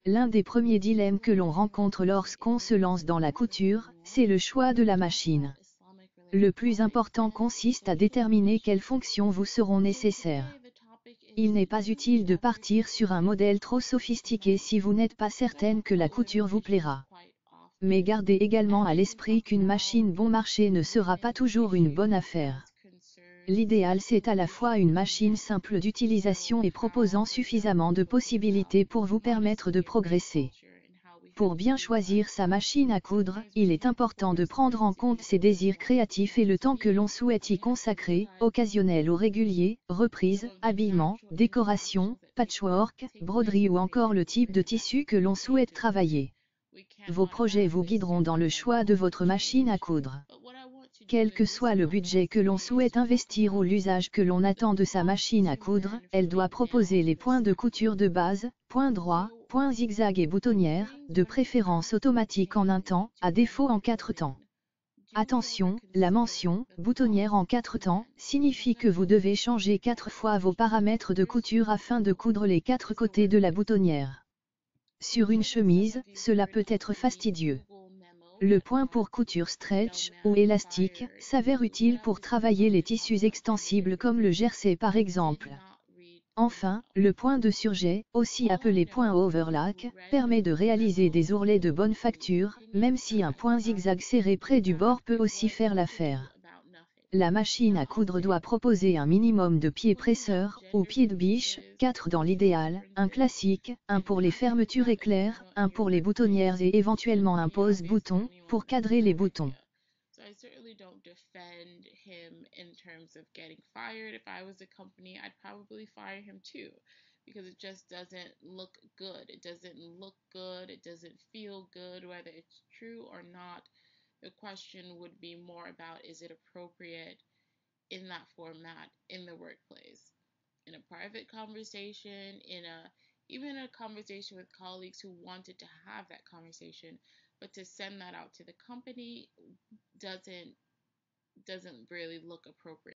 L'un des premiers dilemmes que l'on rencontre lorsqu'on se lance dans la couture, c'est le choix de la machine. Le plus important consiste à déterminer quelles fonctions vous seront nécessaires. Il n'est pas utile de partir sur un modèle trop sophistiqué si vous n'êtes pas certaine que la couture vous plaira. Mais gardez également à l'esprit qu'une machine bon marché ne sera pas toujours une bonne affaire. L'idéal c'est à la fois une machine simple d'utilisation et proposant suffisamment de possibilités pour vous permettre de progresser. Pour bien choisir sa machine à coudre, il est important de prendre en compte ses désirs créatifs et le temps que l'on souhaite y consacrer, occasionnel ou régulier, reprise, habillement, décoration, patchwork, broderie ou encore le type de tissu que l'on souhaite travailler. Vos projets vous guideront dans le choix de votre machine à coudre. Quel que soit le budget que l'on souhaite investir ou l'usage que l'on attend de sa machine à coudre, elle doit proposer les points de couture de base, points droits, points zigzag et boutonnières, de préférence automatique en un temps, à défaut en 4 temps. Attention, la mention « boutonnière en 4 temps » signifie que vous devez changer 4 fois vos paramètres de couture afin de coudre les 4 côtés de la boutonnière. Sur une chemise, cela peut être fastidieux. Le point pour couture stretch, ou élastique, s'avère utile pour travailler les tissus extensibles comme le jersey par exemple. Enfin, le point de surjet, aussi appelé point overlock, permet de réaliser des ourlets de bonne facture, même si un point zigzag serré près du bord peut aussi faire l'affaire. La machine à coudre doit proposer un minimum de pieds presseurs, ou pieds de biche, 4 dans l'idéal, un classique, un pour les fermetures éclairs, un pour les boutonnières et éventuellement un pose-bouton, pour cadrer les boutons. So I certainly don't defend him in terms of getting fired. If I was a company, I'd probably fire him too, because it just doesn't look good. It doesn't look good. It doesn't feel good, whether it's true or not. The question would be more about, is it appropriate in that format in the workplace? In a private conversation, even a conversation with colleagues who wanted to have that conversation, but to send that out to the company doesn't really look appropriate.